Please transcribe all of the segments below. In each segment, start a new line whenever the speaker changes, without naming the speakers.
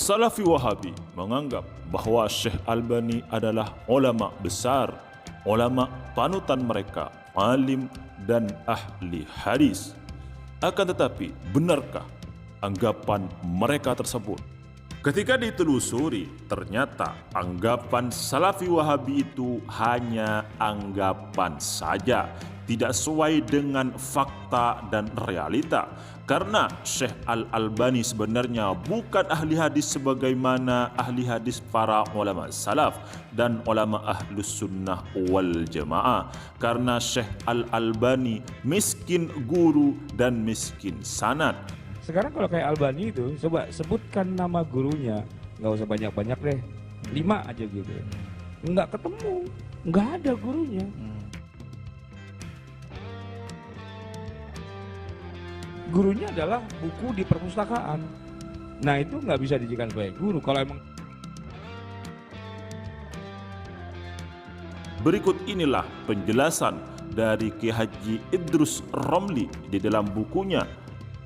Salafi Wahabi menganggap bahwa Syekh Albani adalah ulama besar, ulama panutan mereka, alim dan ahli hadis. Akan tetapi, benarkah anggapan mereka tersebut? Ketika ditelusuri, ternyata anggapan Salafi Wahabi itu hanya anggapan saja, tidak sesuai dengan fakta dan realita. Karena Syekh Al-Albani sebenarnya bukan ahli hadis sebagaimana ahli hadis para ulama salaf dan ulama ahlus sunnah wal jamaah. Karena Syekh Al-Albani miskin guru dan miskin sanad.
Sekarang kalau kayak Albani itu, coba sebutkan nama gurunya, nggak usah banyak-banyak deh, 5 aja gitu. Nggak ketemu, nggak ada gurunya. Gurunya adalah buku di perpustakaan. Nah itu nggak bisa dijadikan sebagai guru kalau emang.
Berikut inilah penjelasan dari Kiai Haji Idrus Romli di dalam bukunya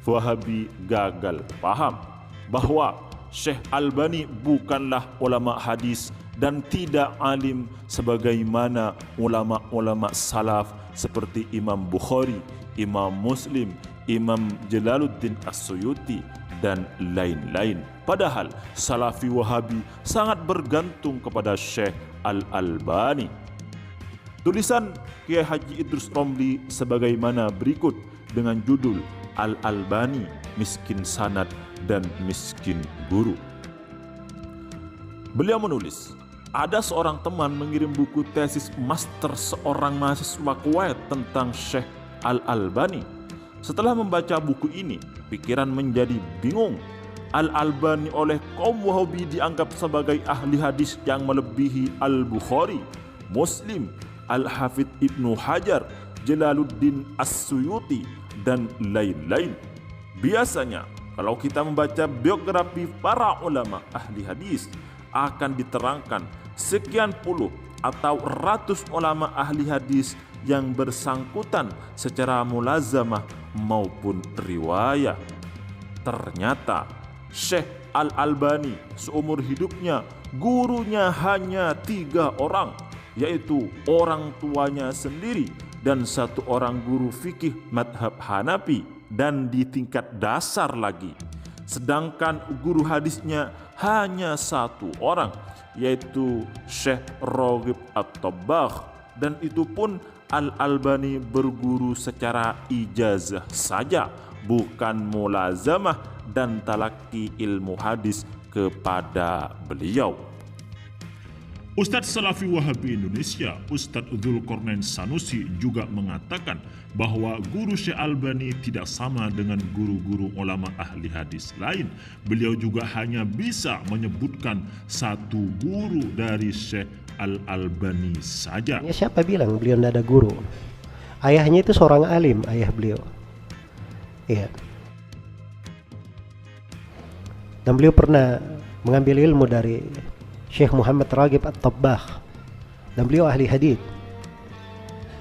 Wahabi Gagal Paham, bahwa Syekh Albani bukanlah ulama hadis dan tidak alim sebagaimana ulama-ulama salaf seperti Imam Bukhari, Imam Muslim, Imam Jalaluddin As-Suyuti dan lain-lain. Padahal Salafi Wahabi sangat bergantung kepada Syekh Al-Albani. Tulisan Kiai Haji Idrus Romli sebagaimana berikut dengan judul Al-Albani, Miskin Sanad dan Miskin Guru. Beliau menulis, ada seorang teman mengirim buku tesis master seorang mahasiswa Kuwait tentang Syekh Al-Albani. Setelah membaca buku ini, pikiran menjadi bingung. Al-Albani oleh kaum Wahabi dianggap sebagai ahli hadis yang melebihi Al-Bukhari, Muslim, Al-Hafidh Ibnu Hajar, Jalaluddin As-Suyuti, dan lain-lain. Biasanya, kalau kita membaca biografi para ulama ahli hadis, akan diterangkan sekian puluh atau ratus ulama ahli hadis yang bersangkutan secara mulazamah maupun riwayah. Ternyata Syekh Al-Albani seumur hidupnya gurunya hanya 3 orang, yaitu orang tuanya sendiri dan 1 orang guru fikih madhab Hanafi dan di tingkat dasar lagi. Sedangkan guru hadisnya hanya 1 orang, yaitu Syekh Raghib At-Tabbagh, dan itu pun Al-Albani berguru secara ijazah saja, bukan mulazamah dan talaki ilmu hadis kepada beliau. Ustadz Salafi Wahabi Indonesia, Ustadz Dzulqarnain Sanusi juga mengatakan bahwa guru Syekh Albani tidak sama dengan guru-guru ulama ahli hadis lain. Beliau juga hanya bisa menyebutkan 1 guru dari Syekh Al-Albani saja.
Ya, siapa bilang beliau tidak ada guru? Ayahnya itu seorang alim, ayah beliau. Iya. Dan beliau pernah mengambil ilmu dari Syekh Muhammad Raghib At-Tabbagh, dan beliau ahli hadis.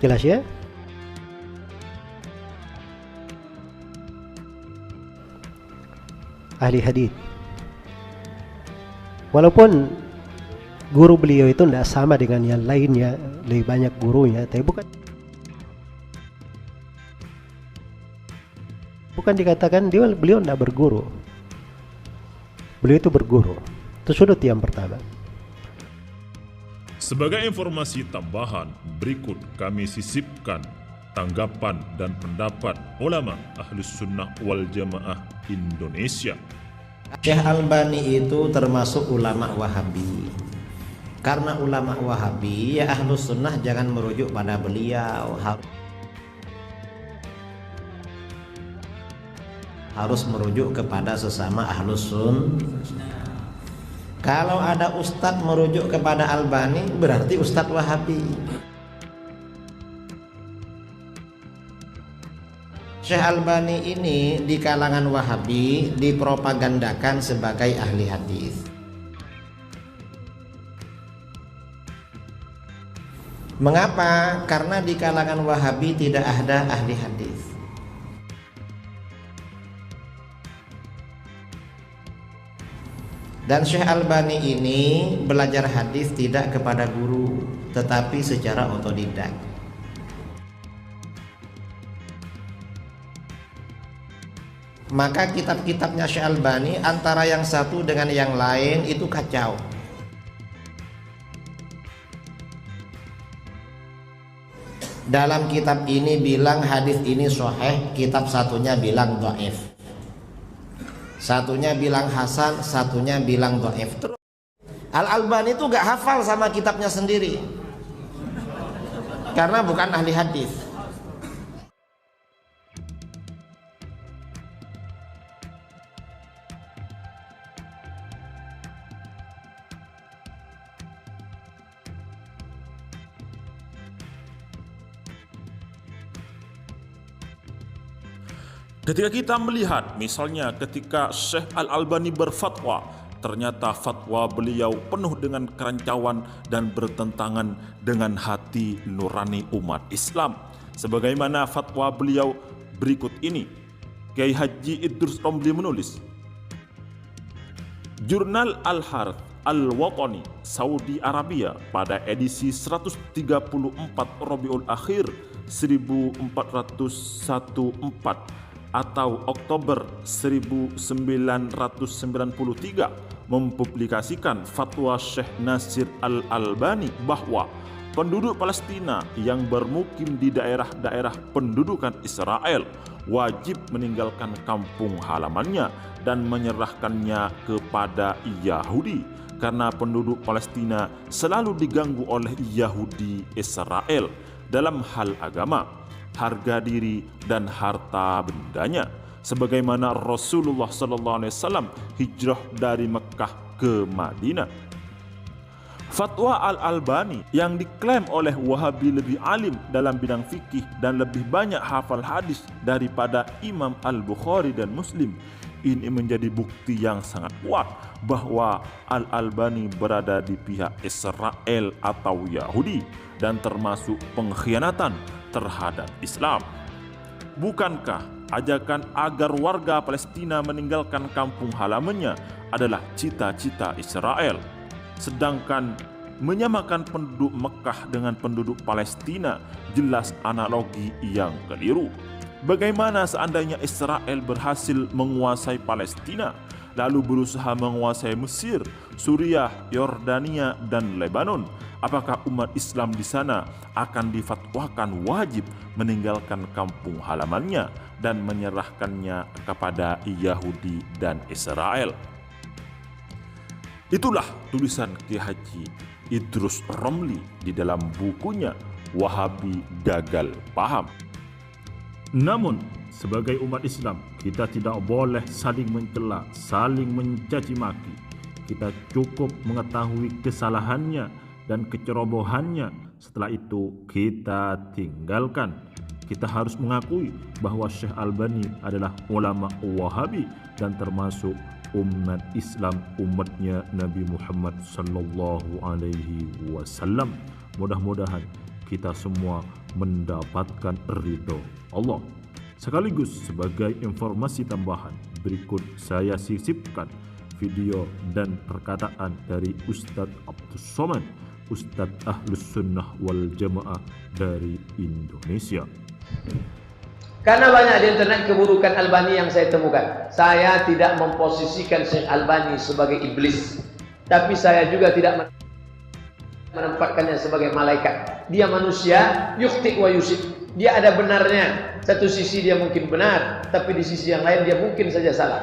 Jelas ya? Ahli hadis. Walaupun guru beliau itu tidak sama dengan yang lainnya, lebih banyak gurunya, tapi bukan dikatakan beliau tidak berguru. Beliau itu berguru. Itu sudut yang pertama.
Sebagai informasi tambahan, berikut kami sisipkan tanggapan dan pendapat ulama Ahlus Sunnah wal Jamaah Indonesia.
Syekh Albani itu termasuk ulama Wahabi. Karena ulama Wahabi, ya Ahlus Sunnah jangan merujuk pada beliau, harus merujuk kepada sesama Ahlus Sunnah. Kalau ada ustadz merujuk kepada Albani, berarti ustadz Wahabi. Syekh Albani ini di kalangan Wahabi dipropagandakan sebagai ahli hadis. Mengapa? Karena di kalangan Wahabi tidak ada ahli hadis. Dan Syekh Albani ini belajar hadis tidak kepada guru, tetapi secara otodidak. Maka kitab-kitabnya Syekh Albani antara yang satu dengan yang lain itu kacau. Dalam kitab ini bilang hadis ini sahih, kitab satunya bilang dhaif. Satunya bilang hasan, satunya bilang dhaif. Al-Albani itu gak hafal sama kitabnya sendiri, karena bukan ahli hadis.
Ketika kita melihat misalnya ketika Syekh Al-Albani berfatwa, ternyata fatwa beliau penuh dengan kerancauan dan bertentangan dengan hati nurani umat Islam. Sebagaimana fatwa beliau berikut ini. Kiai Haji Idrus Romli menulis, Jurnal Al-Harth Al-Watani Saudi Arabia pada edisi 134 Rabiul Akhir 1414 atau Oktober 1993 mempublikasikan fatwa Syekh Nasir Al-Albani bahwa penduduk Palestina yang bermukim di daerah-daerah pendudukan Israel wajib meninggalkan kampung halamannya dan menyerahkannya kepada Yahudi, karena penduduk Palestina selalu diganggu oleh Yahudi Israel dalam hal agama, harga diri dan harta bendanya, sebagaimana Rasulullah SAW hijrah dari Mekah ke Madinah. Fatwa Al-Albani yang diklaim oleh Wahabi lebih alim dalam bidang fikih dan lebih banyak hafal hadis daripada Imam Al-Bukhari dan Muslim, ini menjadi bukti yang sangat kuat bahwa Al-Albani berada di pihak Israel atau Yahudi dan termasuk pengkhianatan terhadap Islam. Bukankah ajakan agar warga Palestina meninggalkan kampung halamannya adalah cita-cita Israel, sedangkan menyamakan penduduk Mekah dengan penduduk Palestina jelas analogi yang keliru? Bagaimana seandainya Israel berhasil menguasai Palestina, lalu berusaha menguasai Mesir, Suriah, Yordania, dan Lebanon? Apakah umat Islam di sana akan difatwakan wajib meninggalkan kampung halamannya dan menyerahkannya kepada Yahudi dan Israel? Itulah tulisan Kiai Haji Idrus Romli di dalam bukunya Wahabi Gagal Paham. Namun sebagai umat Islam, kita tidak boleh saling mencela, saling mencaci maki. Kita cukup mengetahui kesalahannya dan kecerobohannya, setelah itu kita tinggalkan. Kita harus mengakui bahwa Syekh Albani adalah ulama Wahabi dan termasuk umat Islam, umatnya Nabi Muhammad sallallahu alaihi wasallam. Mudah-mudahan kita semua mendapatkan ridho Allah. Sekaligus sebagai informasi tambahan, berikut saya sisipkan video dan perkataan dari Ustadz Abdus Somad, Ustadz Ahlus Sunnah wal Jamaah dari Indonesia.
Karena banyak di internet keburukan Albani yang saya temukan. Saya tidak memposisikan Syekh Albani sebagai iblis, tapi saya juga tidak menempatkannya sebagai malaikat. Dia manusia, yukhti wa yusib. Dia ada benarnya. Satu sisi dia mungkin benar, tapi di sisi yang lain dia mungkin saja salah.